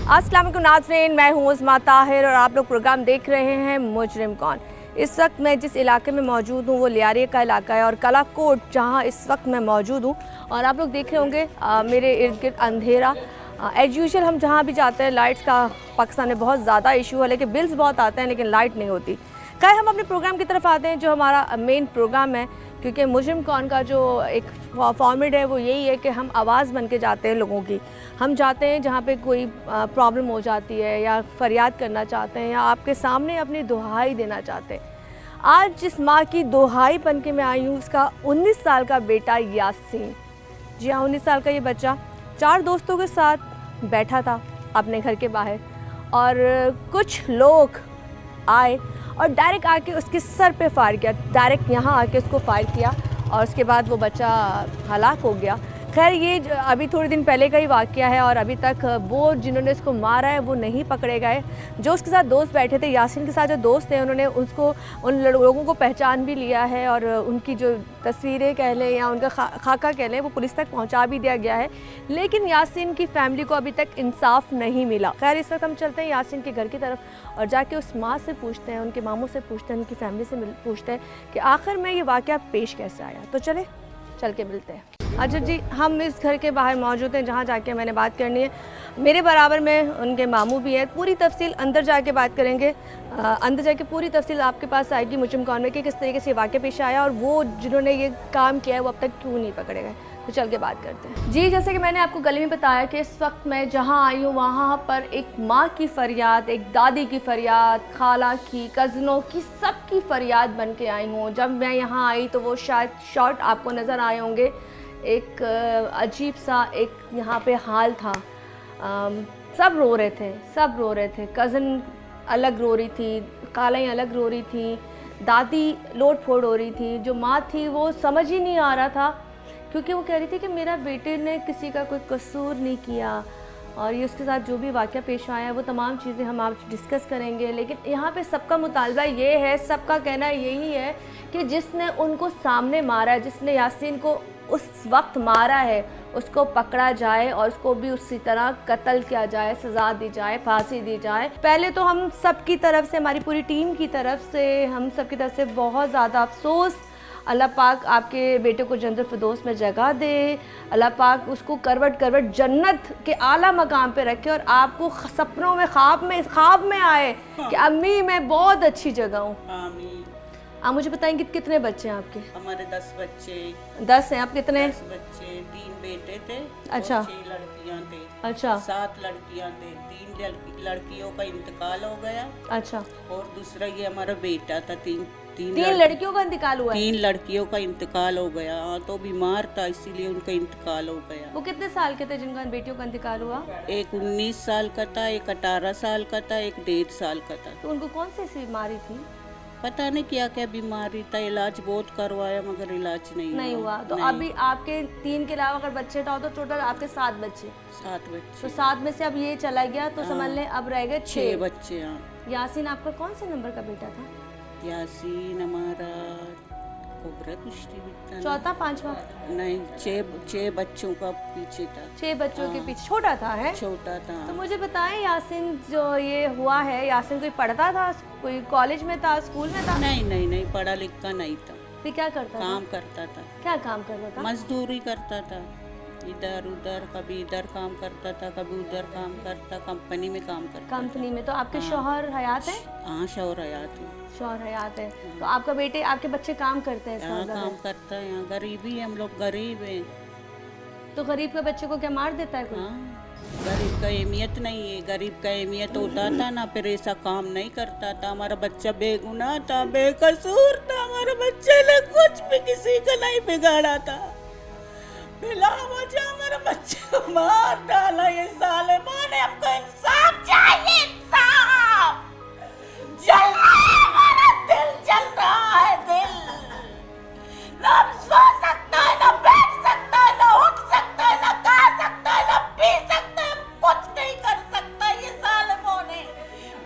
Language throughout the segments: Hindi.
अस्सलाम वालेकुम नाज़रीन, मैं हूँ उस्मा ताहिर और आप लोग प्रोग्राम देख रहे हैं मुजरिम कौन। इस वक्त मैं जिस इलाके में मौजूद हूँ वो लियारिया का इलाका है और कलाकोट जहाँ इस वक्त मैं मौजूद हूँ। और आप लोग देख रहे होंगे मेरे इर्द गिर्द अंधेरा। एज़ यूजुअल हम जहाँ भी जाते हैं लाइट्स का पाकिस्तान में बहुत ज़्यादा इशू है, लेकिन बिल्स बहुत आते हैं लेकिन लाइट नहीं होती। खैर हम अपने प्रोग्राम की तरफ आते हैं जो हमारा मेन प्रोग्राम है, क्योंकि मुजरिम कौन का जो एक फॉर्मेट है वो यही है कि हम आवाज़ बन के जाते हैं लोगों की। हम जाते हैं जहाँ पे कोई प्रॉब्लम हो जाती है या फरियाद करना चाहते हैं या आपके सामने अपनी दुहाई देना चाहते हैं। आज जिस माँ की दुहाई बन के मैं आई हूँ उसका 19 साल का बेटा यासीन। जी हाँ, 19 साल का ये बच्चा 4 दोस्तों के साथ बैठा था अपने घर के बाहर और कुछ लोग आए और डायरेक्ट आके उसके सर पे फायर किया। डायरेक्ट यहाँ आके उसको फायर किया और उसके बाद वो बच्चा हलाक हो गया। खैर ये अभी थोड़े दिन पहले का ही वाक़या है और अभी तक वो जिन्होंने इसको मारा है वो नहीं पकड़े गए। जो उसके साथ दोस्त बैठे थे, यासीन के साथ जो दोस्त थे, उन्होंने उसको उन लोगों को पहचान भी लिया है और उनकी जो तस्वीरें कह लें या उनका खाका कह लें वो पुलिस तक पहुंचा भी दिया गया है। लेकिन यासीन की फैमिली को अभी तक इंसाफ नहीं मिला। खैर इस वक्त हम चलते हैं यासीन के घर की तरफ और जाके उस माँ से पूछते हैं, उनके मामों से पूछते हैं, उनकी फैमिली से पूछते हैं कि आखिर में ये वाक़या पेश कैसे आया। तो चल के मिलते हैं। अच्छा जी, हम इस घर के बाहर मौजूद हैं जहाँ जाके मैंने बात करनी है। मेरे बराबर में उनके मामू भी है। पूरी तफसील अंदर जाके बात करेंगे। अंदर जाके पूरी तफसील आपके पास आएगी मुजरिम कौन में कि किस तरीके से वाक़या पेश आया और वो जिन्होंने ये काम किया है वो अब तक क्यों नहीं पकड़े गए। तो चल के बात करते हैं। जी, जैसे कि मैंने आपको गली में बताया कि इस वक्त मैं जहाँ आई हूँ वहाँ पर एक माँ की फ़रियाद, एक दादी की फ़रियाद, खाला की, कज़नों की, सब की फ़रियाद बन के आई हूँ। जब मैं यहाँ आई तो वो शायद शॉट आपको नज़र आए होंगे। एक अजीब सा एक यहाँ पे हाल था। सब रो रहे थे। कज़न अलग रो रही थी, खालाएँ अलग रो रही थी, दादी लोट फोड़ हो रही थी। जो माँ थी वो समझ ही नहीं आ रहा था, क्योंकि वो कह रही थी कि मेरा बेटे ने किसी का कोई कसूर नहीं किया और ये उसके साथ जो भी वाक़या पेश आया है वो तमाम चीज़ें हम आज डिस्कस करेंगे। लेकिन यहाँ पे सबका मुतालबा ये है, सबका कहना यही है कि जिसने उनको सामने मारा है, जिसने यासीन को उस वक्त मारा है, उसको पकड़ा जाए और उसको भी उसी तरह कत्ल किया जाए, सज़ा दी जाए, फांसी दी जाए। पहले तो हम सब की तरफ से, हमारी पूरी टीम की तरफ से, हम सब की तरफ से बहुत ज़्यादा अफसोस। अल्लाह पाक आपके बेटे को जन्नत फिरदौस में जगह दे। अल्लाह पाक उसको करवट जन्नत के आला मकाम पे रखे और आपको सपनों में ख्वाब में आए कि अम्मी मैं बहुत अच्छी जगह हूँ। आप मुझे बताएंगे कितने बच्चे हैं आपके? हमारे 10 बच्चे। 10 हैं। आप कितने? 10 बच्चे, 3 बेटे थे। अच्छा। 6 लड़कियां थे। अच्छा। 7 लड़कियां थे। 3 लड़कियों का इंतकाल हो गया। अच्छा। और दूसरा ये हमारा बेटा था। तीन लड़कियों का इंतकाल हुआ है? 3 लड़कियों का इंतकाल हो गया। तो बीमार था इसीलिए उनका इंतकाल हो गया। वो कितने साल के थे जिनका बेटियों का इंतकाल हुआ? एक 19 साल का था, एक 18 साल का था, एक 1.5 साल का था। तो उनको कौन सी बीमारी थी? पता नहीं क्या क्या बीमारी था। इलाज बहुत करवाया मगर इलाज नहीं हुआ। तो नहीं। अभी आपके 3 के अलावा अगर बच्चे था तो टोटल आपके 7 बच्चे। 7 बच्चे। तो 7 में से अब ये चला गया तो समझ लें अब रह गए 6 बच्चे। हाँ। यासीन आपका कौन से नंबर का बेटा था? यासीन हमारा चौथा, 5वां? नहीं, 6 बच्चों का पीछे था। 6 बच्चों के पीछे छोटा था है? छोटा था। तो मुझे बताएं यासीन जो ये हुआ है, यासीन कोई पढ़ता था, कोई कॉलेज में था, स्कूल में था? नहीं, पढ़ा लिखा नहीं था। फिर क्या करता काम करता था। क्या काम करता था? मजदूरी करता था, इधर उधर, कभी इधर काम करता था, कभी उधर काम करता, कंपनी में काम करता। कंपनी में? तो आपके शौहर हयात है? हाँ, शौहर हयात है। शौहर हयात है। तो आपके बच्चे काम करते हैं? यहाँ काम करता है। यहाँ गरीबी है, हम लोग गरीब हैं। तो गरीब के बच्चे को क्या मार देता है कोई? हाँ, गरीब का अहमियत नहीं है। गरीब का अहमियत होता था ना, फिर ऐसा काम नहीं करता था। हमारा बच्चा बेगुनाह था, बेकसूर था। हमारे बच्चे ने कुछ भी किसी का नहीं बिगाड़ा था। बिला वजह हमारे बच्चे को मार डाला ये साले माँ ने। हमको इंसाफ चाहिए, इंसाफ। जल रहा है हमारा दिल, जल रहा है दिल। ना हम सो सकता है, ना बैठ सकता है, ना उठ सकता है, ना खा सकता है, ना पी सकता है। कुछ नहीं कर सकता ये सालिमों ने।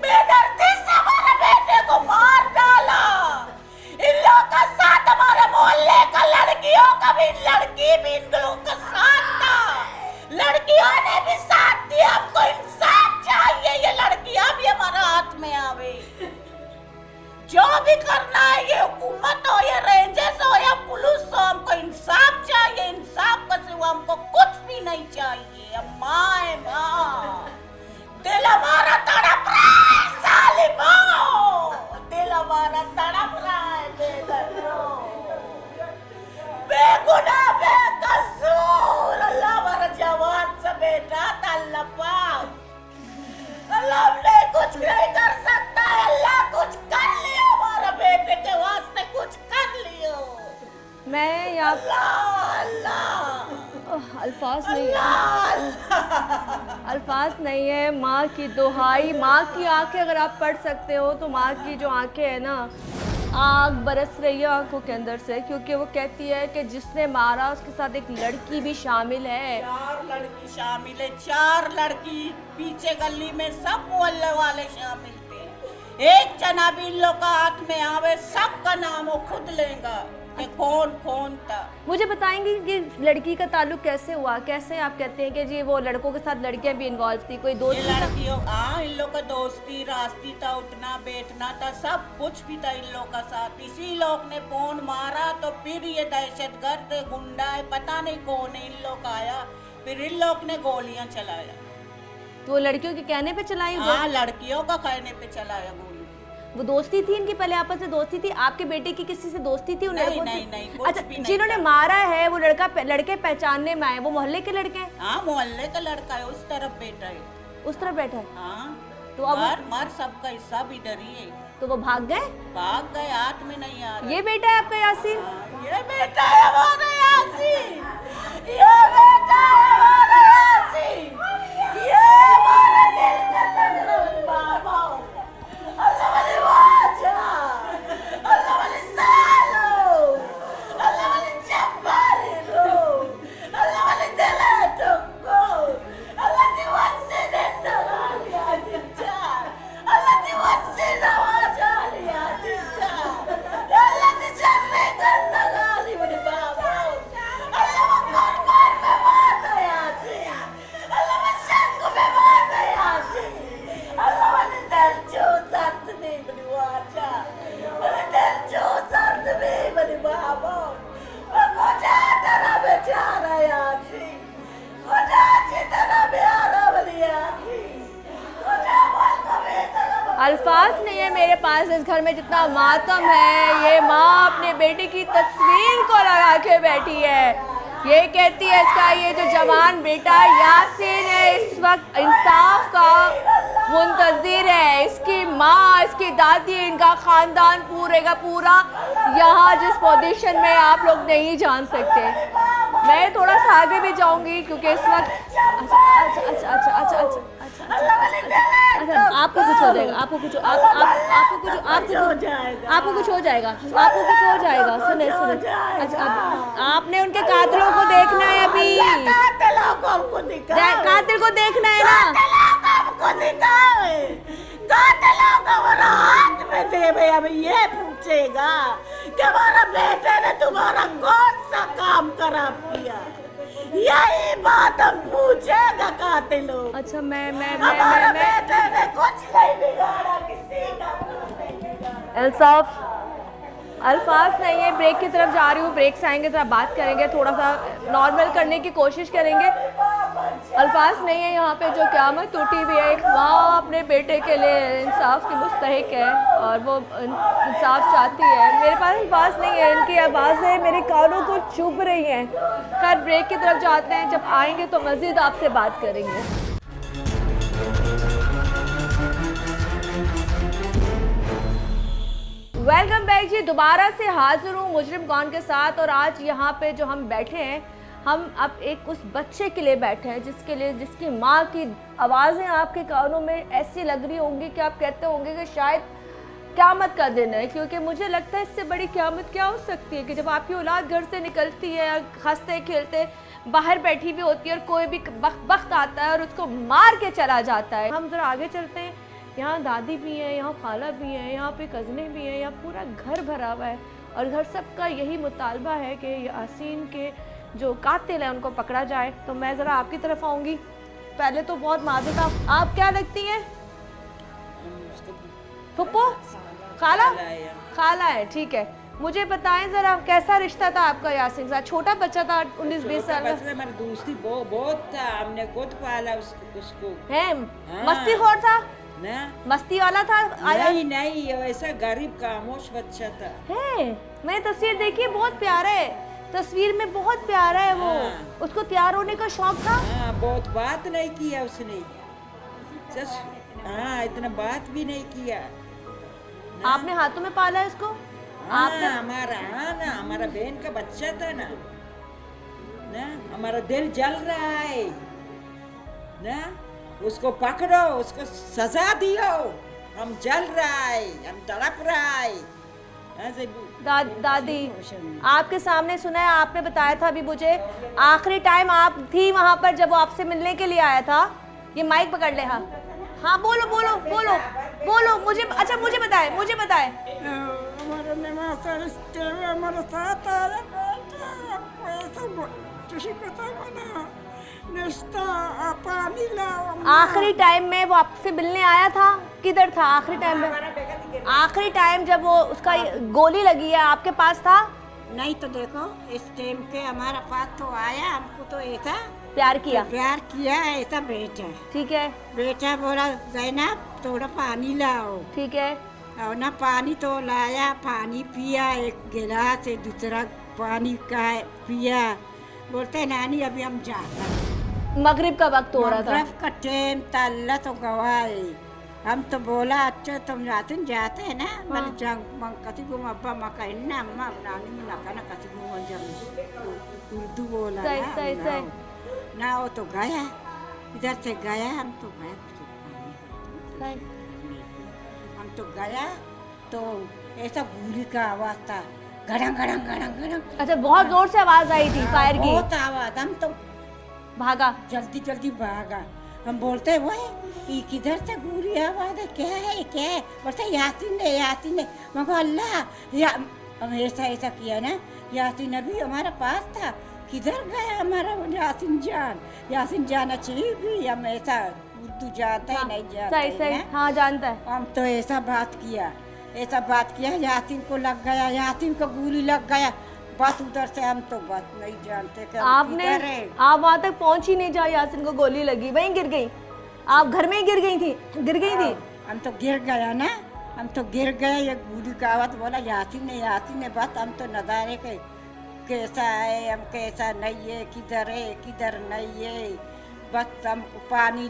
बेदर्दी से हमारे बेटे को मार डाला। इन लोगों का साथ हमारे मोहल्ले का लड़कियों का भी, लड़की भी इन लोगों का साथ था। लड़कियों ने भी साथ दिया। हमको इंसाफ चाहिए। जो भी करना है, ये हुकूमत हो या रेंजर्स हो या पुलिस हो, हमको इंसाफ चाहिए। इंसाफ का सिवा हमको कुछ भी नहीं चाहिए। अम्मा है माँ, दिल हमारा तड़प रहा है सालिमो, दिल हमारा तड़प रहा है बेदर्दो, बेगुनाह बेकसूर। अल्लाह हमारा जवान से बेटा था, अल्लाह पाक, अल्लाह हमने कुछ नहीं कर सकता है। अल्लाह कुछ कर लियो, हमारा बेटे के वास्ते कुछ कर लियो। मैं यहाँ अल्फाज नहीं है, अल्फाज नहीं है। माँ की दुहाई, माँ की आंखें अगर आप पढ़ सकते हो तो माँ की जो आंखें है ना, आग बरस रही है आंखों के अंदर से, क्योंकि वो कहती है कि जिसने मारा उसके साथ एक लड़की भी शामिल है। 4 लड़की शामिल है, 4 लड़की। पीछे गली में सब मोहल्ले वाले शामिल थे। एक जना भी इन लोग का हाथ में आवे, सबका नाम वो खुद लेगा कि कौन कौन था। मुझे बताएंगे कि लड़की का ताल्लुक कैसे हुआ? कैसे आप कहते हैं कि जी वो लड़कों के साथ लड़कियां भी इन्वॉल्व थी, कोई ये दोस्त? लड़कियों, हाँ, इन लोग का दोस्ती रास्ती था, उठना बैठना था, सब कुछ भी था इन लोग का साथ। इसी लोग ने फोन मारा तो फिर ये दहशतगर्द गुंडा है, पता नहीं कौन है, इन लोग आया, फिर इन लोग ने गोलियां चलाया। तो वो लड़कियों के कहने पे चलाई? हाँ, लड़कियों का कहने पे चलाया गोली। वो दोस्ती थी इनकी, पहले आपस में दोस्ती थी? आपके बेटे की किसी से दोस्ती थी उन नहीं, लड़कों से? नहीं, कुछ अच्छा, भी नहीं जिन्होंने था। मारा है वो लड़के पहचानने में आए, वो मोहल्ले के लड़के हैं? हाँ, मोहल्ले का लड़का है, उस तरफ बैठा है। उस तरफ बैठा है? हाँ, तो अब मर सबका हिस्सा भी इधर ही है। तो वो भाग गए? भाग गए, हाथ में नहीं आ रहा। ये बेटा है आपका यासीन? ये बेटा है हमारा यासीन, ये बेटा है हमारा यासीन, ये हमारा दिल का तकलीफ बाबा। अल्लाह वाली वाचा, अल्लाह वाली सालो, अल्लाह वाली चंबाली रो, अल्लाह वाली दिले तुमको, अल्लाह की वसी ने तगाली आजिजा, अल्लाह की वसी ने वाजाली आजिजा, अल्लाह की जन्ने कर तगाली बड़ी बाबा, अल्लाह कौन में माता यासीन, अल्लाह में शंख में माता यासीन, अल्लाह वाली दिल जो सर्द नहीं बड़ी वाचा, वाली दिल जो सर्द नहीं बड़ी बाबा, खुदा तेरा बेचारा यासीन, खुदा तेरा प्यारा बड़ी यासीन, खुदा बोल कभी तेरा। अल्फाज नहीं है मेरे पास इस घर में जितना मातम है। ये माँ अपने बेटे की तस्वीर को लगा के बैठी है। ये कहती है इसका ये जो जवान बेटा यासीन है इस वक्त इंसाफ का मुंतजिर है। इसकी माँ, इसकी दादी, इनका खानदान पूरे का पूरा यहाँ जिस पोजीशन में आप लोग नहीं जान सकते। मैं थोड़ा सा आगे भी जाऊंगी क्योंकि इस वक्त अच्छा, आपको कुछ हो जाएगा, आपको कुछ हो जाएगा। सुने अच्छा, आपने उनके कातिलों को देखना है अभी, कातिल को देखना है ना। हाथ में दे भाई, अब ये पूछेगा कि हमारा बेटे ने तुम्हारा कौन सा काम खराब किया, यही बात हम पूछेगा कातिलों। अच्छा, मैं हमारा बेटे ने कुछ नहीं बिगाड़ा, किसी का कुछ नहीं बिगाड़ा। अल्फाज नहीं है। ब्रेक की तरफ जा रही हूँ, ब्रेक से आएंगे तो बात करेंगे, थोड़ा सा नॉर्मल करने की कोशिश करेंगे। अल्फाज नहीं है यहाँ पे जो क़यामत टूटी हुई है। एक माँ अपने बेटे के लिए इंसाफ की मुस्तहिक है और वो इंसाफ चाहती है। मेरे पास अल्फाज नहीं है, इनकी आवाज़ें मेरे कानों को चुभ रही हैं। खैर, ब्रेक की तरफ जाते हैं, जब आएंगे तो मज़ीद आपसे बात करेंगे। वेलकम बैक जी, दोबारा से हाजिर हूँ मुजरिम कौन के साथ। और आज यहाँ पे जो हम बैठे हैं, हम अब एक उस बच्चे के लिए बैठे हैं जिसकी माँ की आवाज़ें आपके कानों में ऐसी लग रही होंगी कि आप कहते होंगे कि शायद क़यामत का दिन है। क्योंकि मुझे लगता है इससे बड़ी क़यामत क्या हो सकती है कि जब आपकी औलाद घर से निकलती है, हंसते खेलते बाहर बैठी हुई होती है और कोई भी वक्त आता है और उसको मार के चला जाता है। हम ज़रा आगे चलते हैं। यहाँ दादी भी है, यहाँ खाला भी है, यहाँ पे कज़ने भी हैं, यहाँ पूरा घर भरा हुआ है और घर सबका यही मुतालबा है कि यासीन के जो कातिल है उनको पकड़ा जाए। तो मैं ज़रा आपकी तरफ आऊँगी। पहले तो बहुत माजूद, आप क्या लगती हैं? फुप्पो, खाला, खाला है। खाला है, ठीक है। मुझे बताएं जरा कैसा रिश्ता था आपका यासिन के साथ? छोटा बच्चा था, 19-20 साल का बस हमारी दोस्ती बहुत था, हमने खुद पाला उसको है। हाँ। मस्तीखोर था, ना। मस्ती वाला था? आया नहीं वैसा गरीब खामोश बच्चा था। है। मैंने तस्वीर देखी है, बहुत प्यारा है, तस्वीर में बहुत प्यारा है वो। हाँ। उसको तैयार होने का शौक था। हाँ, बहुत बात नहीं किया उसने, हाँ इतना बात भी नहीं किया। आपने हाथों में पाला है इसको? आपने हमारा बहन का बच्चा था ना, हमारा दिल जल रहा है ना, उसको पकड़ो, उसको सजा दियो, हम जल रहा है, हम तड़प रहा है। दादी, आपके सामने सुना है, आपने बताया था अभी मुझे, आखिरी टाइम आप थी वहां पर जब वो आपसे मिलने के लिए आया था। ये माइक पकड़ ले। हाँ हाँ, बोलो बोलो बोलो बोलो। मुझे अच्छा मुझे बताए हमारे निवासा रिश्ते में हमारे साथ आया रिश्ता पानी लाओ। आखिरी टाइम में वो आपसे मिलने आया था? किधर था आखिरी टाइम में? आखिरी टाइम जब वो उसका गोली लगी है आपके पास था? नहीं तो देखो, इस टाइम के हमारा पास तो आया, हमको तो ऐसा प्यार किया ऐसा बेटा, ठीक है, बेटा बोला जैनब थोड़ा पानी लाओ, ठीक है। और ना पानी तो लाया, पानी पिया एक गिलास से, दूसरा पानी का पिया, बोलते नानी अभी हम जाते हैं। मगरिब का वक्त हो रहा था, मगरिब का टाइम था, अल्लाह तो गवाह है। हम तो बोला अच्छा तुम जाते हैं ना, मैंने जंग कति को अब्बा माँ का इन्ना अम्मा नानी में ना कति को जब उर्दू बोला सही ना, वो तो गया, इधर से गया, हम तो गए, हम तो गया तो ऐसा गोली का आवाज था, गड़ंग गड़ंग गड़ंग गड़ंग। अच्छा, बहुत जोर से आवाज आई थी फायर की? बहुत आवाज, हम तो भागा, जल्दी जल्दी भागा। हम बोलते वो ये किधर से गोली आवाज है, क्या है? बोलते यासीन ने। मगर अल्लाह या हम ऐसा किया ना, यासीन अभी हमारा पास था, किधर गया हमारा यासीन जाना चाहिए भी, हम ऐसा उर्दू जानता है नहीं जानता सही हाँ जानता है। हम तो ऐसा बात किया, यासीन को लग गया, यासीन को गोली लग गया, बस उधर से हम तो बस नहीं जानते कि आप वहाँ तक पहुँच ही नहीं, जहाँ यासीन को गोली लगी वहीं गिर गई? आप घर में ही गिर गई थी? हम तो गिर गया ना, हम तो गिर गए, ये गोली का आवाज बोला यासीन ने, बस हम तो नजारे के कैसा है, हम कैसा नहीं है, किधर नहीं है, बस हमको पानी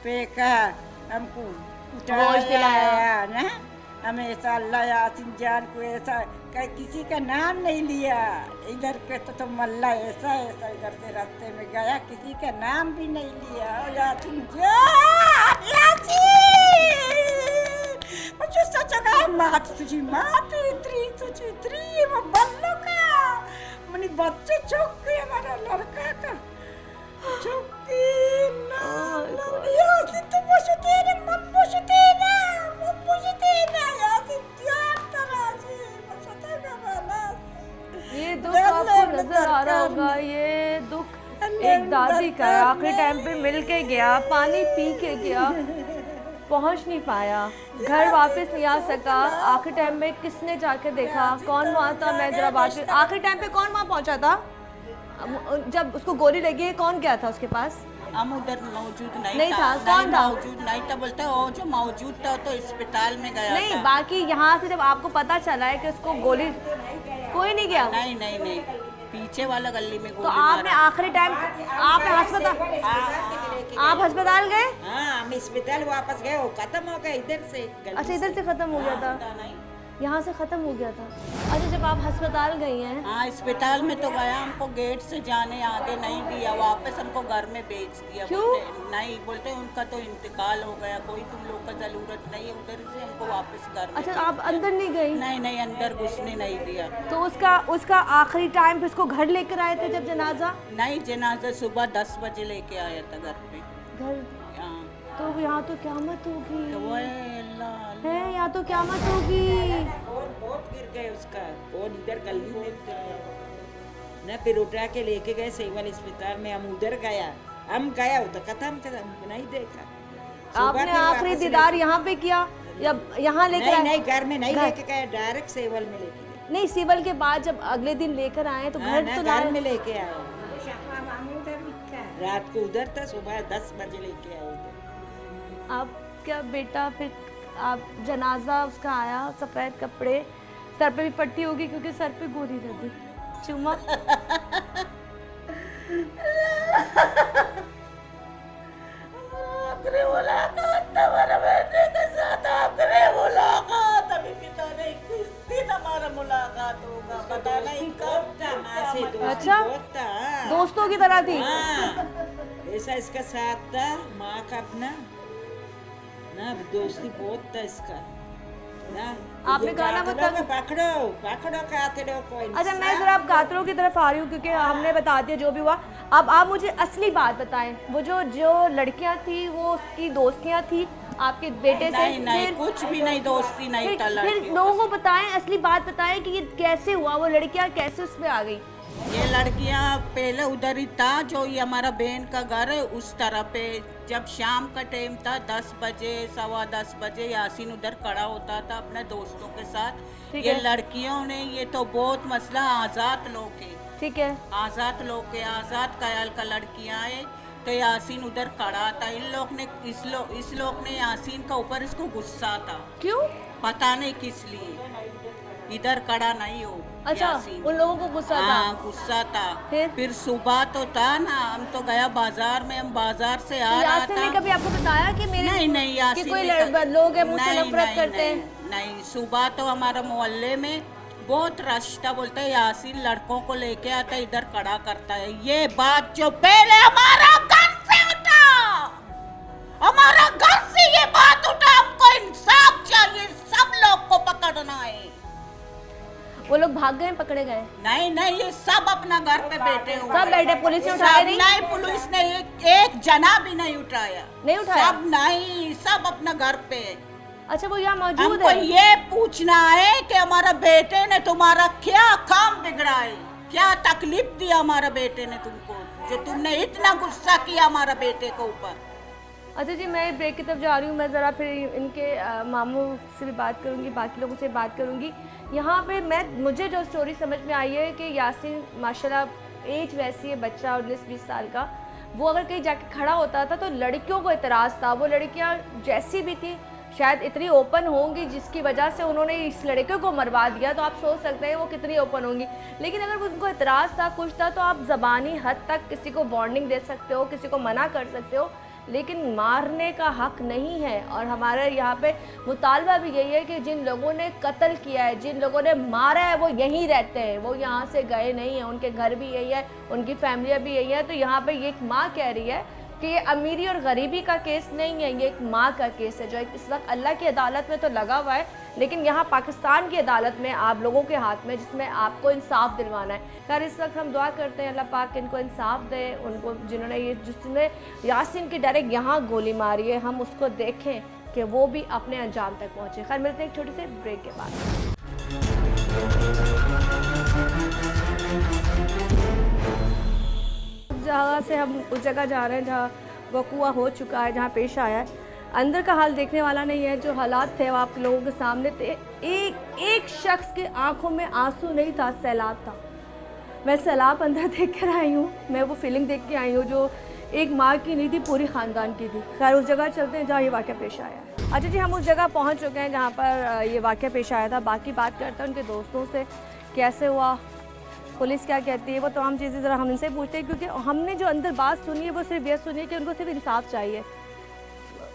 फेंका, हमको उठाया ना, हमेशा अल्लाह यासीन जान को ऐसा किसी का नाम नहीं लिया, इधर के तो मल्ला ऐसा इधर से रास्ते में गया, किसी का नाम भी नहीं लिया। यासीन जान, मुझे सच कहा मात तुझी मात इतरी वो बल्लो का मनी बच्चे चौक के हमारा लड़का का चौकी ना यासीन तो बसते ना मम बसते ना यासीन जान तराजी बसते का वाला। ये दुख आपको नजर आ रहा होगा, ये दुख एक दादी का, आखिरी टाइम पे मिल के गया, पानी पी के गया, पहुंच नहीं पाया, घर वापस नहीं आ सका। आखिरी टाइम में किसने जाके देखा, कौन वहाँ था? मैं जरा बात, आखिरी टाइम पे कौन वहाँ पहुंचा था जब उसको गोली लगी है? कौन गया था उसके पास? हम उधर मौजूद नहीं था। कौन था? मौजूद नहीं था, बोलता वो जो मौजूद था तो अस्पताल में गया नहीं, था। बाकी यहाँ से जब आपको पता चला है कि उसको गोली, कोई नहीं गया? नहीं, पीछे वाला गली में गोली तो आपने आखिरी टाइम आपने अस्पताल गए? हाँ, हम अस्पताल वापस गए, वो खत्म हो गया इधर से। अच्छा, इधर से खत्म हो गया था, यहाँ से खत्म हो गया था। अच्छा, जब आप अस्पताल गई हैं? हाँ, अस्पताल में तो गया, हमको गेट से जाने आगे नहीं दिया, वापस हमको घर में भेज दिया। क्यों? बोलते उनका तो इंतकाल हो गया, कोई तुम लोग का जरूरत नहीं है, उधर से हमको वापस घर। अच्छा, आप अंदर नहीं गई? नहीं, अंदर घुसने नहीं दिया। तो उसका आखिरी टाइम पे उसको घर लेकर आए थे जब जनाजा? नहीं, जनाजा सुबह 10 बजे लेके आया था घर पे। घर हाँ। तो यहाँ तो क़यामत होगी। तो वो अल्लाह है, यहाँ तो क़यामत होगी। बहुत गिर गए उसका, और इधर गली में ना, फिर उठा के लेके गए सेवल अस्पताल में, हम उधर हम गया तो खत्म नहीं देखा। आपने आखिरी दीदार यहाँ पे किया? या यहाँ लेकर नहीं आए? नहीं, घर में नहीं घर- लेके गए, डायरेक्ट सेवल में लेके गए। नहीं, सिवल के बाद जब अगले दिन लेकर आए तो हाँ घर ना, तो घर लाए। में लेके आए। रात को उधर था, सुबह 10 बजे लेके आए उधर। आपका बेटा फिर आप जनाजा उसका आया, सफ़ेद कपड़े, सर पे भी पट्टी होगी क्योंकि सर पे गोली लगी, चुम्मा। आखिरी मुलाकात हमारे बेटे के साथ, आखिरी मुलाकात। अभी पता नहीं किस दिन हमारा मुलाकात होगा, पता नहीं कब था। माँ से दोस्ती अच्छा। बहुत था। हाँ। दोस्तों की तरह थी। हाँ, ऐसा इसका साथ था माँ का अपना ना, दोस्ती बहुत था इसका ना। आपने ये कहा ना वो कातलों तब- को पकड़ो पकड़ो, कातलों को। अच्छा, मैं जरा आप कातलों की तरफ आ रही हूँ क्योंकि हमने बता दिया जो भी हुआ। अब आप मुझे असली बात बताएं, वो जो जो लड़कियां थी वो उसकी दोस्तियां थी आपके बेटे से? नहीं नहीं, फिर- कुछ भी नहीं, दोस्ती नहीं था फिर लड़कियों लोगों को बताएं, असली बात बताएं कि ये कैसे हुआ, वो लड़कियां कैसे उसमें आ गई? ये लड़कियां पहले उधर ही था, जो ये हमारा बहन का घर है उस तरह पे। जब शाम का टाइम था 10 बजे 10:15 बजे, यासीन उधर खड़ा होता था अपने दोस्तों के साथ। ठीक ये है। लड़कियों ने, ये तो बहुत मसला आज़ाद लोग के, ठीक है। आज़ाद लोग के, आज़ाद ख्याल का लड़कियां है। तो यासीन उधर खड़ा था, इन लोग ने इस लोग ने यासीन का ऊपर इसको गुस्सा था, क्यों? पता नहीं किस लिए इधर खड़ा नहीं हो। अच्छा, यासीन। उन लोगों को गुस्सा था। हाँ, गुस्सा था। फिर सुबह तो था ना, हम तो गया बाजार में, हम बाजार से आ रहा यासिन ने था। कभी आपको बताया कि मेरे नहीं नहीं, कि यासीन कोई ने लोग हैं मुझसे नहीं, नफरत नहीं, करते हैं? नहीं, सुबह तो हमारा मोहल्ले में बहुत रश था, बोलता है यासीन लड़कों को लेके आता है, इधर खड़ा करता है। ये बात जो पहले हमारा घर से उठा, हमारा घर से ये बात उठा, हमको इंसाफ चाहिए, सब लोग को पकड़ना है। वो लोग भाग गए, पकड़े गए? नहीं नहीं, ये सब अपना घर पे बैठे हुए सब बैठे, पुलिस ने उठाया सब नहीं? नहीं, पुलिस ने एक जना भी नहीं उठाया। नहीं उठाया? सब नहीं, सब अपना घर पे। अच्छा, वो यहाँ मौजूद हमको है? ये पूछना है कि हमारा बेटे ने तुम्हारा क्या काम बिगड़ा है, क्या तकलीफ दी हमारा बेटे ने तुमको, जो तुमने इतना गुस्सा किया हमारा बेटे के ऊपर। अच्छा जी, मैं ब्रेक की तरफ जा रही हूँ। मैं ज़रा फिर इनके मामू से भी बात करूँगी, बाकी लोगों से बात करूँगी। यहाँ पे मुझे जो स्टोरी समझ में आई है कि यासीन माशाल्लाह एज वैसी है, बच्चा 19-20 साल का, वो अगर कहीं जाके खड़ा होता था तो लड़कियों को इतराज़ था। वो लड़कियाँ जैसी भी थी शायद इतनी ओपन होंगी जिसकी वजह से उन्होंने इस लड़के को मरवा दिया, तो आप सोच सकते हैं वो कितनी ओपन होंगी। लेकिन अगर उनको इतराज़ था, कुछ था, तो आप ज़बानी हद तक किसी को वार्निंग दे सकते हो, किसी को मना कर सकते हो, लेकिन मारने का हक नहीं है। और हमारे यहाँ पे मुतालबा भी यही है कि जिन लोगों ने कत्ल किया है, जिन लोगों ने मारा है, वो यहीं रहते हैं, वो यहाँ से गए नहीं हैं, उनके घर भी यही है, उनकी फैमिलियाँ भी यही है। तो यहाँ पे ये एक माँ कह रही है कि ये अमीरी और गरीबी का केस नहीं है, ये एक माँ का केस है जो इस वक्त अल्लाह की अदालत में तो लगा हुआ है, लेकिन यहाँ पाकिस्तान की अदालत में आप लोगों के हाथ में, जिसमें आपको इंसाफ दिलवाना है। खैर, इस वक्त हम दुआ करते हैं अल्लाह पाक इनको इंसाफ दे, उनको जिसने यासीन की डायरेक्ट यहाँ गोली मारी है, हम उसको देखें कि वो भी अपने अंजाम तक पहुँचे। खैर, मिलते हैं एक छोटे से ब्रेक के बाद। जहाँ से हम उस जगह जा रहे हैं जहाँ वक़ुआ हो चुका है, जहाँ पेश आया है, अंदर का हाल देखने वाला नहीं है। जो हालात थे वो आप लोगों के सामने थे। एक शख्स के आंखों में आंसू नहीं था, सैलाब था। मैं सैलाब अंदर देख कर आई हूँ, मैं वो फीलिंग देख के आई हूँ जो एक माँ की नहीं थी, पूरी ख़ानदान की थी। खैर, उस जगह चलते हैं जहाँ ये वाक़या पेश आया है। अच्छा जी, हम उस जगह पहुँच चुके हैं जहाँ पर ये वाक़या पेश आया था। बाकी बात करते हैं उनके दोस्तों से, कैसे हुआ, पुलिस क्या कहती है, वो तमाम चीज़ें ज़रा हम इनसे पूछते हैं, क्योंकि हमने जो अंदर बात सुनी है वो सिर्फ ये सुनी है कि उनको सिर्फ इंसाफ चाहिए।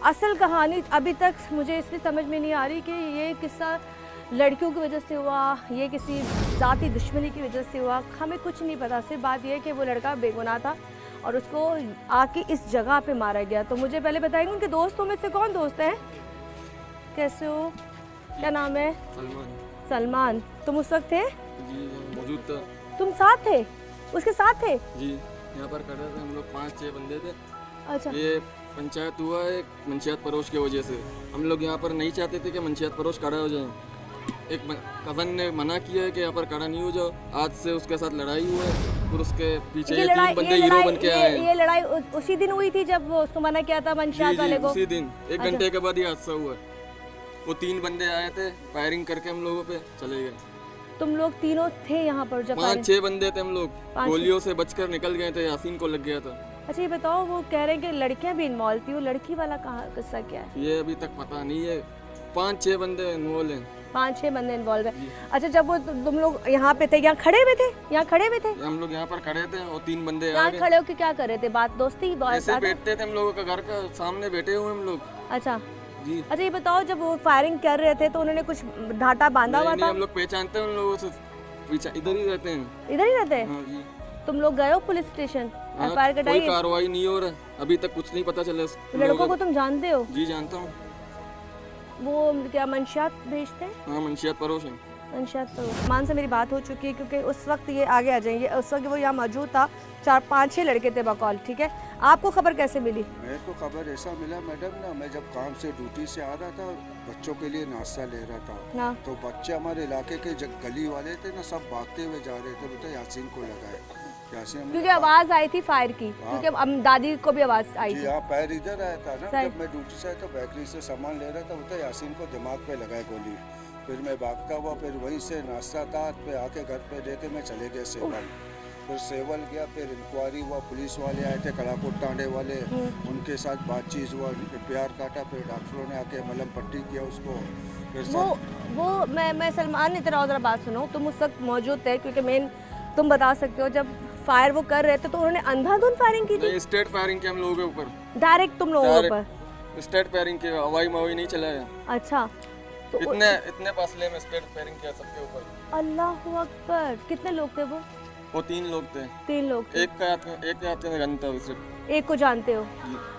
असल कहानी अभी तक मुझे इसलिए समझ में नहीं आ रही कि ये किस्सा लड़कियों की वजह से हुआ, ये किसी ज़ाती दुश्मनी की वजह से हुआ, हमें कुछ नहीं पता। सिर्फ बात यह है कि वो लड़का बेगुनाह था और उसको आके इस जगह पे मारा गया। तो मुझे पहले बताएंगे उनके दोस्तों में से कौन दोस्त हैं? कैसे हो, क्या नाम है? सलमान। तुम उस वक्त थे? जी, मौजूद था। तुम साथ थे, उसके साथ थे? जी, यहाँ पर खड़े थे हम लोग, 5-6 बंदे थे। अच्छा। ये पंचायत हुआ है मंशियात फरोश की वजह से। हम लोग यहाँ पर नहीं चाहते थे कि मंशियात फरोश खड़ा हो जाए। एक कज़न ने मना किया है कि यहाँ पर खड़ा नहीं हो जाओ। आज से उसके साथ लड़ाई हुआ है, फिर उसके पीछे ये 3 बंदे हीरो बन के आए हैं। ये लड़ाई उसी दिन हुई थी जब वो उसको मना किया था मंशियात वाले को? उसी दिन 1 घंटे के बाद ये हादसा हुआ है। वो 3 बंदे आए थे, फायरिंग करके हम लोगों पे चले गए। तुम लोग तीनों थे यहाँ पर जब 5-6 बंदे थे हम लोग, 5-6 गोलियों से बचकर निकल गए थे, यासीन को लग गया था। अच्छा ये बताओ, वो कह रहे हैं कि लड़कियां भी इन्वॉल्व थी, वो लड़की वाला कहाँ किस्सा क्या है? ये अभी तक पता नहीं है, 5-6 बंदे इन्वॉल्व हैं। 5-6 बंदे इन्वॉल्व है। अच्छा जब वो तुम लोग यहाँ पे थे, यहाँ खड़े हुए थे, यहाँ खड़े हुए थे, हम लोग यहाँ पर खड़े थे और 3 बंदे आ यहाँ गए। खड़े होके क्या कर रहे थे? बात दोस्ती ऐसे बैठते थे हम लोगों का घर का सामने बैठे हुए हम लोग। अच्छा जी अच्छा ये बताओ, जब वो फायरिंग कर रहे थे तो उन्होंने कुछ ढाटा बांधा हुआ नहीं, था? हम लोग पहचानते हैं उन लोगों से, पीछे इधर ही रहते हैं। इधर ही रहते हैं? हाँ जी। तुम लोग गए हो पुलिस स्टेशन, हाँ, एफआईआर कोई कटाई? कार्रवाई नहीं हो रहा, अभी तक कुछ नहीं पता चला। लड़कों को तुम जानते हो? जी जानता हूँ। वो क्या मंशियात भेजते हैं? हाँ मंशियात परोश है। मंशियात परोश। मान से मेरी बात हो चुकी है क्योंकि उस वक्त ये आगे आ जाएंगे, उस वक्त वो यहाँ मौजूद था, 4-5-6 लड़के थे बकौल, ठीक है? आपको खबर कैसे मिली? मेरे को खबर ऐसा मिला मैडम ना, मैं जब काम से ड्यूटी से आ रहा था, बच्चों के लिए नाश्ता ले रहा था, ना तो बच्चे हमारे इलाके के जो गली वाले थे ना, सब भागते हुए जा रहे थे, बेटा यासीन को लगाए। यासीन हमने क्योंकि आवाज आई थी फायर की, क्योंकि अब दादी को भी आवाज आई जी थी। हाँ, पैर इधर आया था ना, सही। जब मैं ड्यूटी से आया तो बेकरी से सामान ले रहा था, बेटा यासीन को दिमाग पे लगाए गोली। फिर मैं भागता हुआ फिर वहीं से नाश्ता था पे आके घर पे लेके मैं चले गए सेवल। फिर सेवल गया, फिर इंक्वायरी हुआ, पुलिस वाले आए थे, कलाकोट टांडे वाले, उनके साथ बातचीत हुआ, प्यार काटा, फिर डॉक्टरों ने आके मलहम पट्टी किया उसको। फिर वो मैं सलमान ने तेरा जरा बात सुनो, तुम उस वक्त मौजूद थे क्योंकि मेन तुम बता सकते हो, जब फायर वो कर रहे थे तो उन्होंने अंधाधुंध फायरिंग की थी? नहीं, स्टेट फायरिंग के हम लोगों के ऊपर, डायरेक्ट तुम लोगों के ऊपर? स्टेट फायरिंग के, हवाई मवाई नहीं चलाया। अच्छा तो इतने फासले में स्टेट फायरिंग किया सबके ऊपर। अल्लाह अकबर। कितने लोग थे वो? 3 लोग थे। 3 लोग थे। एक के हाथ में गन था सिर्फ। एक को जानते हो?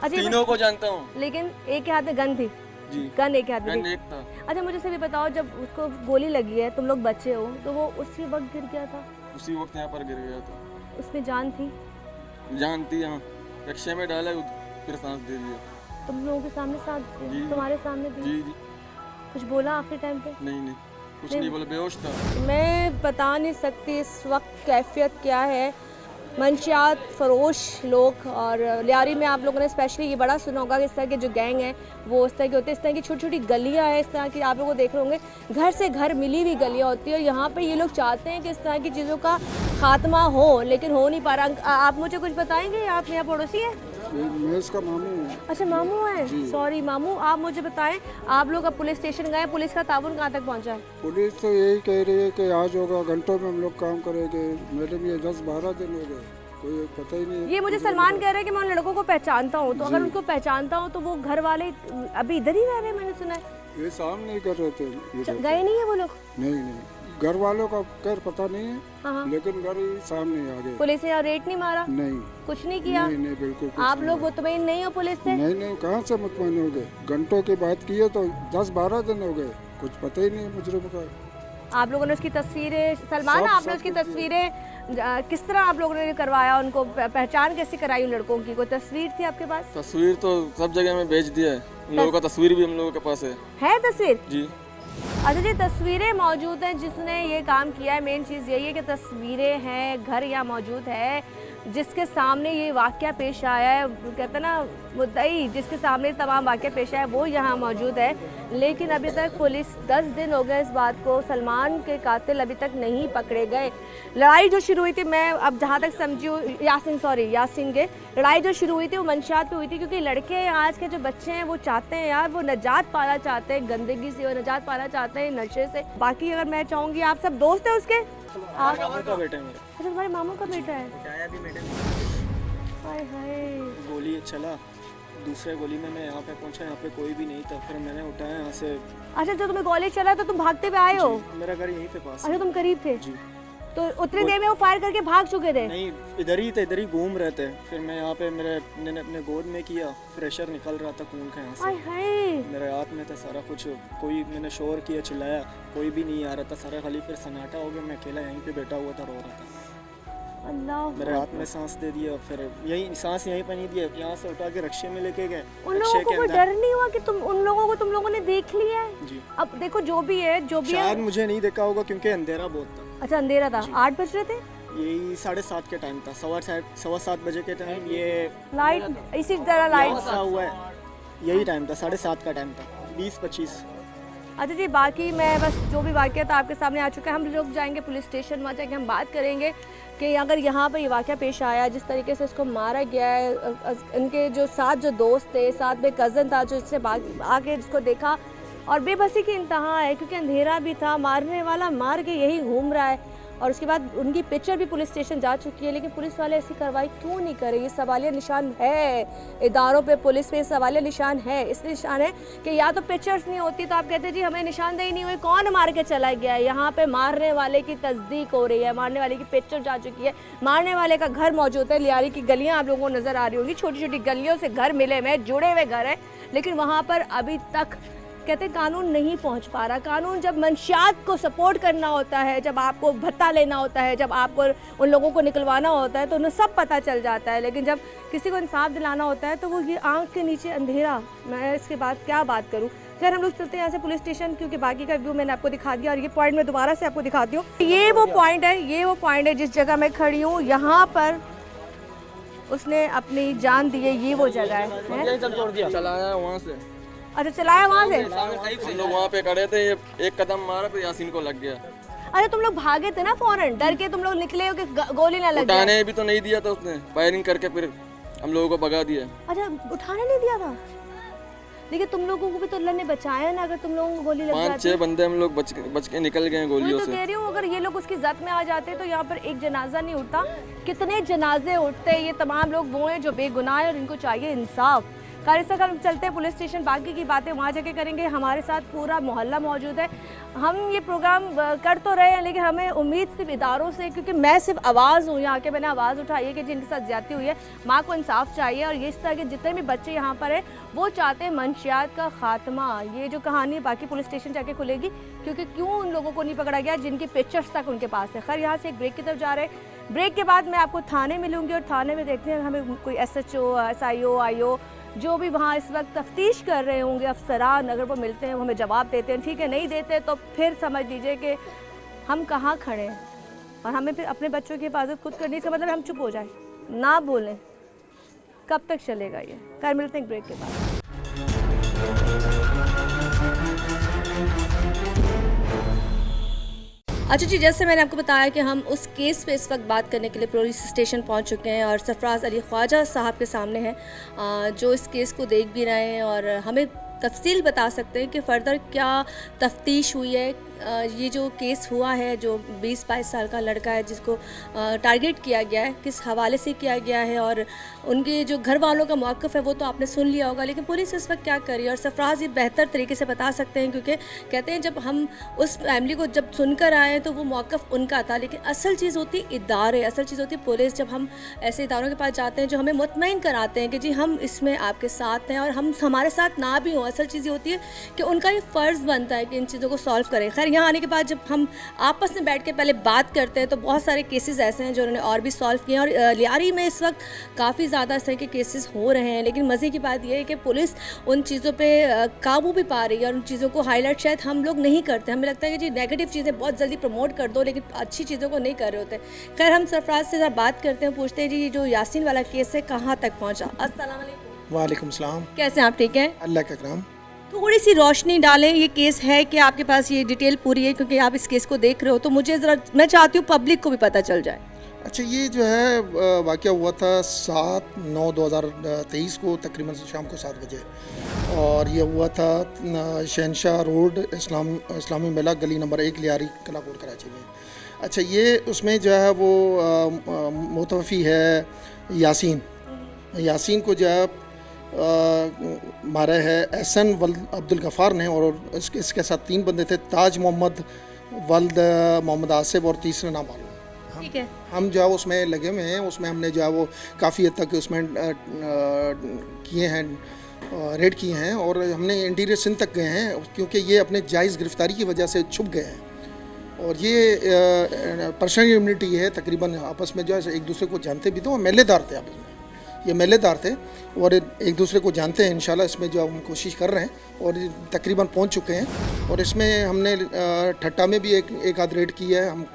अच्छा तीनों को जानता हूँ। लेकिन एक के हाथ में गन थी? जी गन एक के हाथ में गन थी। एक था। अच्छा मुझे से भी बताओ, जब उसको गोली लगी है, तुम लोग बच्चे हो, तो वो उसी वक्त गिर गया था? उसी वक्त यहाँ पर गिर गया था। उसमें जान थी? जानती हाँ, रिक्शे में डाला फिर सांस दे दिया। तुम लोगों के सामने सांस, जी। तुम्हारे सामने दी? जी जी। कुछ बोला आखिरी टाइम पे? नहीं कुछ नहीं बोला, बेहोश था। मैं बता नहीं सकती इस वक्त कैफियत क्या है। मंशियात फरोश लोग, और लियारी में आप लोगों ने स्पेशली ये बड़ा सुना होगा कि इस तरह के जो गैंग हैं वो इस तरह के होते हैं, इस तरह की छोटी छोटी गलियां हैं, इस तरह की आप लोगों को देख रहे होंगे, घर से घर मिली हुई गलियां होती है, और यहाँ पे ये लोग चाहते हैं कि इस तरह की चीज़ों का खात्मा हो, लेकिन हो नहीं पा रहा। आप मुझे कुछ बताएंगे? आप यहाँ पड़ोसी हैं? मैं इसका मामू हूँ। अच्छा मामू है, सॉरी मामू। आप मुझे बताएं, आप लोग अब पुलिस स्टेशन गए, पुलिस का ताउन कहाँ तक पहुँचा है? पुलिस तो यही कह रही है कि आज होगा, घंटों में हम लोग काम करेंगे। मैडम ये 10-12 दिन हो गए, कोई पता ही नहीं। ये मुझे सलमान कह रहे हैं कि मैं उन लड़कों को पहचानता हूँ, तो अगर उनको पहचानता हूँ तो वो घर वाले अभी इधर ही रह रहे हैं, मैंने सुना है। ये सामने नहीं कर रहे थे, गए नहीं है वो लोग? नहीं, घर वालों का खैर पता नहीं है, हाँ। लेकिन घर ही सामने आ गए। पुलिस ने यहाँ रेट नहीं मारा? नहीं, कुछ नहीं किया? नहीं बिल्कुल कुछ आप नहीं। लोग मुतमईन नहीं हो पुलिस से? नहीं, कहाँ से मुतमईन हो गए? घंटों की बात की है तो 10-12 दिन हो गए, कुछ पता ही नहीं है मुजरिम का। आप लोगों ने उसकी तस्वीरें, सलमान आपने उसकी तस्वीरें किस तरह आप लोगों ने करवाया, उनको पहचान कैसे कराई उन लड़कों की? कोई तस्वीर थी आपके पास? तस्वीर तो सब जगह में भेज दिया है, उन लोगों का तस्वीर भी हम लोगों के पास है तस्वीर? जी। अच्छा जी, तस्वीरें मौजूद हैं जिसने ये काम किया है। मेन चीज़ यही है कि तस्वीरें हैं, घर यहाँ मौजूद है, जिसके सामने ये वाक़या पेश आया है, कहते हैं ना मुद्दई जिसके सामने तमाम वाक़या पेश आया है वो यहाँ मौजूद है। लेकिन अभी तक पुलिस 10 दिन हो गए इस बात को, सलमान के कातिल अभी तक नहीं पकड़े गए। लड़ाई जो शुरू हुई थी, मैं अब जहाँ तक समझी हूँ, यासिन के लड़ाई जो शुरू हुई थी वो मंशियात पे हुई थी, क्योंकि लड़के आज के जो बच्चे हैं वो चाहते हैं यार, वो निजात पाना चाहते हैं गंदगी से, वो निजात पाना चाहते हैं नशे से। बाकी अगर मैं चाहूँगी, आप सब दोस्त हैं उसके? मामू का बेटा है मेरा। अच्छा तुम्हारे मामू का बेटा है? उठाया भी मैडम, हाय हाय। गोली चला, दूसरे गोली में मैं यहाँ पे पहुँचा, यहाँ पे कोई भी नहीं था, फिर मैंने उठाया यहाँ से। अच्छा जब तुम्हें गोली चला तो तुम भागते हुए आए हो? मेरा घर यहीं पे पास है। अच्छा तुम करीब थे? जी। तो उतनी देर में वो फायर करके भाग चुके थे? नहीं, इधर ही थे, इधर ही घूम रहे थे। फिर मैं यहाँ पे मैंने अपने गोद में किया, प्रेशर निकल रहा था खून का यहाँ हाय से, हाय। मेरे हाथ में था सारा कुछ। कोई, मैंने शोर किया, चिल्लाया, कोई भी नहीं आ रहा था, सारा खाली। फिर सन्नाटा हो गया, मैं अकेला यहीं पे बैठा हुआ था, रो रहा था। अल्लाह। मेरे हाथ में सांस दे दिया, फिर यही सांस यहीं पर नहीं दिया, यहाँ से उठा के रिक्शे में लेके गए। उन लोगों को कोई डर नहीं हुआ कि उन लोगों को तुम लोगों ने देख लिया है? जी। अब देखो जो भी है शायद मुझे नहीं देखा होगा क्योंकि अंधेरा बहुत था। अच्छा अंधेरा था, 8 बज रहे थे? यही 7:30 के टाइम था, 7:15 बजे के टाइम। ये लाइट इसी तरह लाइट हादसा हुआ है, यही टाइम था, 7:30 का टाइम था, 20-25। अच्छा जी, बाकी मैं बस जो भी वाक़या था आपके सामने आ चुका है। हम लोग जाएंगे पुलिस स्टेशन, वहाँ जाके हम बात करेंगे कि अगर यहाँ पर ये वाक़या पेश आया, जिस तरीके से इसको मारा गया है, इनके जो साथ जो दोस्त थे, साथ में कज़न था जो इससे आके इसको देखा, और बेबसी की इंतहा है क्योंकि अंधेरा भी था, मारने वाला मार के यही घूम रहा है। और उसके बाद उनकी पिक्चर भी पुलिस स्टेशन जा चुकी है, लेकिन पुलिस वाले ऐसी कार्रवाई क्यों नहीं करे? ये सवालिया निशान है इदारों पे, पुलिस पे सवालिया निशान है। इसलिए निशान है कि या तो पिक्चर्स नहीं होती तो आप कहते जी हमें निशानदेही नहीं हुई, कौन मार के चला गया है। यहाँ पे मारने वाले की तस्दीक हो रही है, मारने वाले की पिक्चर जा चुकी है, मारने वाले का घर मौजूद है। लियारी की गलियाँ आप लोगों को नज़र आ रही होंगी, छोटी छोटी गलियों से घर मिले हुए, जुड़े हुए घर हैं, लेकिन वहाँ पर अभी तक कहते हैं कानून नहीं पहुंच पा रहा। कानून जब मंशियात को सपोर्ट करना होता है, जब आपको भत्ता लेना होता है, जब आपको उन लोगों को निकलवाना होता है तो उन्हें सब पता चल जाता है, लेकिन जब किसी को इंसाफ दिलाना होता है तो वो ये आंख के नीचे अंधेरा। मैं इसके बाद क्या बात करूं। फिर हम लोग चलते हैं यहाँ से पुलिस स्टेशन, क्योंकि बाकी का व्यू मैंने आपको दिखा दिया और ये पॉइंट मैं दोबारा से आपको दिखाती हूँ। ये वो पॉइंट है जिस जगह मैं खड़ी हूँ, यहाँ पर उसने अपनी जान दी है, ये वो जगह है। चलाया वहाँ से, अच्छा चलाया वहाँ से? हम लोग वहाँ पे खड़े थे, ये एक कदम मारा फिर यासीन को लग गया। अरे तुम लोग भागे थे ना फौरन, डर के तुम लोग निकले हो कि गोली ना लग जाए। उठाने भी तो नहीं दिया था उसने, फायरिंग करके फिर हम लोगों को भगा दिया। अच्छा उठाने नहीं दिया था, लेकिन तुम लोगों को भी तो अल्लाह ने बचाया ना। अगर तुम लोगों को गोली लग जाती, 5-6 बंदे हम लोग बच के निकल गए गोलियों तो से। कह रही हूँ अगर ये लोग उसकी जद में आ जाते तो यहाँ पर एक जनाजा नहीं उठता, कितने जनाजे उठते। ये तमाम लोग वो हैं जो बेगुनाह हैं और इनको चाहिए इंसाफ। कार हम चलते हैं पुलिस स्टेशन, बाकी की बातें वहाँ जाके करेंगे। हमारे साथ पूरा मोहल्ला मौजूद है। हम ये प्रोग्राम कर तो रहे हैं, लेकिन हमें उम्मीद सिर्फ इदारों से, क्योंकि मैं सिर्फ आवाज़ हूँ यहाँ के। मैंने आवाज़ उठाई है कि जिनके साथ ज़्यादती हुई है, माँ को इंसाफ चाहिए। और ये इस तरह के जितने भी बच्चे यहाँ पर हैं वो चाहते हैं मंशियात का खात्मा। ये जो कहानी बाकी पुलिस स्टेशन जाके खुलेगी, क्योंकि क्यों उन लोगों को नहीं पकड़ा गया जिनकी पिक्चर्स तक उनके पास है। खैर यहाँ से एक ब्रेक की तरफ जा रहे हैं। ब्रेक के बाद मैं आपको थाने मिलूँगी और थाने में देखते हैं हमें कोई SHO, SIO, IO जो भी वहाँ इस वक्त तफ्तीश कर रहे होंगे अफसरान, अगर वो मिलते हैं वो हमें जवाब देते हैं, ठीक है। नहीं देते तो फिर समझ लीजिए कि हम कहाँ खड़े हैं। और हमें फिर अपने बच्चों की हिफाजत खुद करनी, इसका मतलब हम चुप हो जाए, ना बोलें। कब तक चलेगा ये? खैर मिलते हैं ब्रेक के बाद। अच्छा जी, जैसे मैंने आपको बताया कि हम उस केस पे इस वक्त बात करने के लिए पुलिस स्टेशन पहुंच चुके हैं और सरफराज अली ख्वाजा साहब के सामने हैं जो इस केस को देख भी रहे हैं और हमें तफसील बता सकते हैं कि फ़र्दर क्या तफ्तीश हुई है। ये जो केस हुआ है, जो 20-22 साल का लड़का है जिसको टारगेट किया गया है, किस हवाले से किया गया है और उनके जो घर वालों का मौक़िफ़ है वो तो आपने सुन लिया होगा, लेकिन पुलिस इस वक्त क्या कर रही है। और सरफराज ये बेहतर तरीके से बता सकते हैं, क्योंकि कहते हैं जब हम उस फैमिली को जब सुनकर आए तो वो मौक़िफ़ उनका था, लेकिन असल चीज़ होती इदारे, असल चीज़ होती पुलिस। जब हम ऐसे इदारों के पास जाते हैं जो हमें मुतमईन कराते हैं कि जी हम इसमें आपके साथ हैं, और हम हमारे साथ ना भी हों, असल चीज़ ये होती है कि उनका ये फ़र्ज़ बनता है कि इन चीज़ों को सॉल्व करें। खैर यहाँ आने के बाद जब हम आपस में बैठ के पहले बात करते हैं तो बहुत सारे केसेस ऐसे हैं जो उन्होंने और भी सॉल्व किए हैं। और लियारी में इस वक्त काफ़ी ज़्यादा इस तरह के केसेस हो रहे हैं, लेकिन मज़े की बात यह है कि पुलिस उन चीज़ों पे काबू भी पा रही है और उन चीज़ों को हाईलाइट शायद हम लोग नहीं करते। हमें लगता है कि जी नेगेटिव चीज़ें बहुत जल्दी प्रमोट कर दो, लेकिन अच्छी चीज़ों को नहीं कर रहे होते। खैर हम सरफराज से बात करते हैं, पूछते हैं जी जो यासीन वाला केस है कहाँ तक पहुँचा। अस्सलाम वालेकुम। वालेकुम सलाम। कैसे हैं आप? ठीक हैं, अल्लाह का करम। थोड़ी सी रोशनी डालें, ये केस है कि आपके पास ये डिटेल पूरी है, क्योंकि आप इस केस को देख रहे हो तो मुझे ज़रा, मैं चाहती हूँ पब्लिक को भी पता चल जाए। अच्छा, ये जो है वाक़या हुआ था 7/9/2023 को तकरीबन शाम को 7 बजे, और ये हुआ था शहनशाह रोड इस्लामी मेला गली नंबर 1 लियारी कलाकोट कराची में। अच्छा, ये उसमें जो है वो मुतवफ़ी है यासीन को जो है मारा है एहसन वल्द अब्दुल गफ़ार ने, और इसके साथ 3 बंदे थे, ताज मोहम्मद वल्द मोहम्मद आसिफ और तीसरा नाम मालूम। ठीक है, हम जो है उसमें लगे हुए हैं, उसमें हमने जो है वो काफ़ी हद तक उसमें किए हैं, रेड किए हैं, और हमने इंटीरियर सिंध तक गए हैं, क्योंकि ये अपने जायज़ गिरफ्तारी की वजह से छुप गए हैं। और ये पर्सनल इम्यूनिटी है, तकरीबन आपस में जो है एक दूसरे को जानते भी थे, वो मेलेदार थे आपस में, ये मेलेदार थे और एक दूसरे को जानते हैं। इंशाल्लाह इसमें जो हम कोशिश कर रहे हैं और तकरीबन पहुंच चुके हैं, और इसमें हमने ठट्टा में भी एक आध रेड की है, हम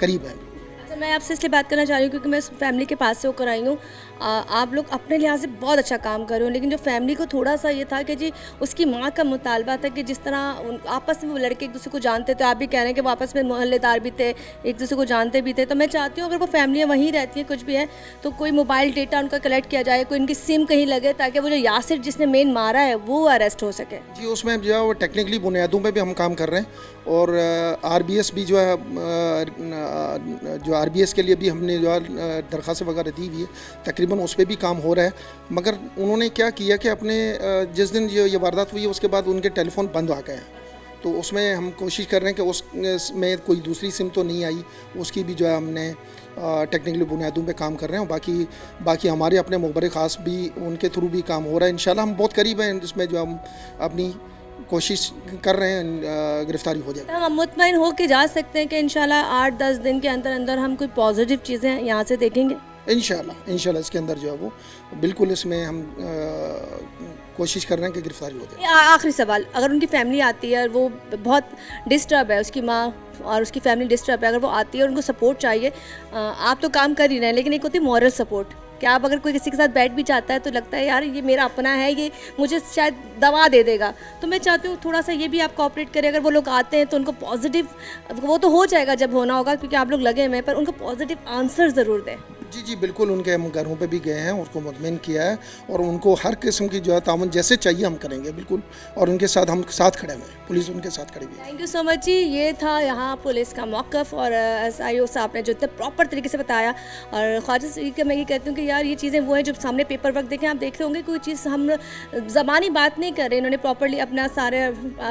करीब हैं। अच्छा तो मैं आपसे इसलिए बात करना चाह रही हूँ क्योंकि मैं उस फैमिली के पास से होकर आई हूँ। आप लोग अपने लिहाज से बहुत अच्छा काम कर रहे हो, लेकिन जो फैमिली को थोड़ा सा ये था कि जी उसकी माँ का मुतालबा था कि जिस तरह आपस में वो लड़के एक दूसरे को जानते थे, आप भी कह रहे हैं कि वो आपस में मोहल्लेदार भी थे, एक दूसरे को जानते भी थे, तो मैं चाहती हूँ अगर वो फैमिलियाँ वहीं रहती हैं कुछ भी है तो कोई मोबाइल डेटा उनका कलेक्ट किया जाए, कोई उनकी सिम कहीं लगे ताकि वो जो यासिर जिसने मेन मारा है वो अरेस्ट हो सके। जी, उसमें जो है वो टेक्निकली बुनियादों पे भी हम काम कर रहे हैं और आरबीएस भी जो है जो आरबीएस के लिए भी हमने जो है दरख्वास्त वगैरह दी हुई है, तकरीबन उस पर भी काम हो रहा है। मगर उन्होंने क्या किया कि अपने जिस दिन ये वारदात हुई है उसके बाद उनके टेलीफोन बंद आ गए हैं, तो उसमें हम कोशिश कर रहे हैं कि उसमें कोई दूसरी सिम तो नहीं आई, उसकी भी जो है हमने टेक्निकली बुनियादों पे काम कर रहे हैं। बाकी हमारे अपने मुखबर ख़ास भी उनके थ्रू भी काम हो रहा है। इंशाल्लाह हम बहुत करीब हैं इसमें, जो हम अपनी कोशिश कर रहे हैं गिरफ्तारी हो जाए। हम मुतमईन हो के जा सकते हैं कि इंशाल्लाह 8-10 दिन के अंदर अंदर हम कोई पॉजिटिव चीज़ें यहाँ से देखेंगे। इंशाल्लाह इसके अंदर जो है वो बिल्कुल इसमें हम कोशिश कर रहे हैं कि गिरफ्तारी हो जाए। आखिरी सवाल, अगर उनकी फैमिली आती है और वो बहुत डिस्टर्ब है, उसकी माँ और उसकी फैमिली डिस्टर्ब है, अगर वो आती है और उनको सपोर्ट चाहिए, आप तो काम कर ही रहे हैं, लेकिन एक होती है मॉरल सपोर्ट, कि आप अगर कोई किसी के साथ बैठ भी चाहता है तो लगता है यार ये मेरा अपना है, ये मुझे शायद दवा दे देगा, तो मैं चाहती हूँ थोड़ा सा ये भी आप कोऑपरेट करें। अगर वो लोग आते हैं तो उनको पॉजिटिव, वो तो हो जाएगा जब होना होगा क्योंकि आप लोग लगे हुए हैं, पर उनको पॉजिटिव आंसर ज़रूर दें। जी बिल्कुल, उनके हम घरों पे भी गए हैं, उसको मुतमिन किया है और उनको हर किस्म की जो है ताउन जैसे चाहिए हम करेंगे बिल्कुल, और उनके साथ हम साथ खड़े हुए हैं, पुलिस उनके साथ खड़ी हुई है। थैंक यू सो मच जी। ये था यहाँ पुलिस का मौक़िफ़ और SIO साहब ने जो इतने प्रॉपर तरीके से बताया। और ख्वाजा सदीक़ मैं ये कहती हूँ कि यार ये चीज़ें वो हैं जो सामने पेपर वर्क देखें, आप देख रहे होंगे कोई चीज़ हम ज़बानी बात नहीं कर रहे, इन्होंने प्रॉपरली अपना सारे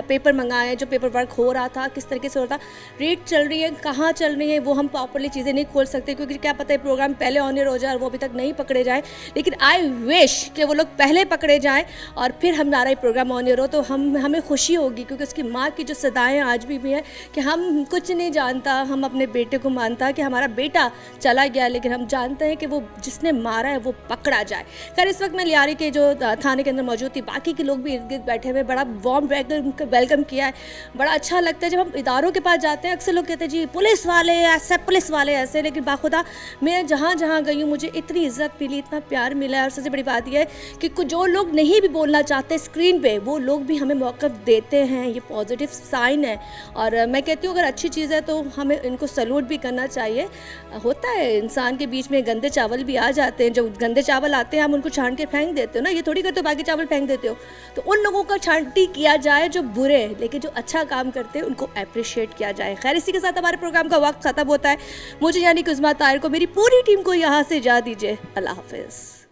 पेपर मंगाए, जो पेपर वर्क हो रहा था किस तरीके से हो रहा था, रेट चल रही है कहाँ चल रही है, वो हम प्रॉपरली चीज़ें नहीं खोल सकते क्योंकि क्या पता है प्रोग्राम पहले ऑन एयर हो जाए और वो अभी तक नहीं पकड़े जाए। लेकिन आई विश कि वो लोग पहले पकड़े जाएं और फिर हमारा ये प्रोग्राम ऑन एयर हो, तो हमें खुशी होगी क्योंकि उसकी माँ की जो सदाएं आज भी हैं कि हम कुछ नहीं जानता, हम अपने बेटे को मानता कि हमारा बेटा चला गया, लेकिन हम जानते हैं कि वो जिसने मारा है वो पकड़ा जाए। खैर इस वक्त मैं लियारी के जो थाने के अंदर मौजूद थी, बाकी के लोग भी इर्द गिर्द बैठे हुए, बड़ा वार्म वेलकम किया है, बड़ा अच्छा लगता है जब हम इदारों के पास जाते हैं। अक्सर लोग कहते हैं जी पुलिस वाले ऐसे, लेकिन बाखुदा मैं जहाँ जहाँ गई हूँ मुझे इतनी इज्जत मिली, इतना प्यार मिला है। और सबसे बड़ी बात यह है कि कुछ जो लोग नहीं भी बोलना चाहते स्क्रीन पे, वो लोग भी हमें मौक़िफ़ देते हैं, ये पॉजिटिव साइन है। और मैं कहती हूँ अगर अच्छी चीज़ है तो हमें इनको सैल्यूट भी करना चाहिए। होता है इंसान के बीच में गंदे चावल भी आ जाते हैं, जो गंदे चावल आते हैं हम उनको छान के फेंक देते हो ना, ये थोड़ी करते हो बाकी चावल फेंक देते हो, तो उन लोगों का छांटी किया जाए जो बुरे हैं, लेकिन जो अच्छा काम करते हैं उनको अप्रिशिएट किया जाए। खैर इसी के साथ हमारे प्रोग्राम का वक्त ख़त्म होता है। मुझे यानी कि उस्मा ताहिर को, मेरी पूरी टीम को यहाँ से इजाज़त दीजिए। अल्लाह हाफ़िज़।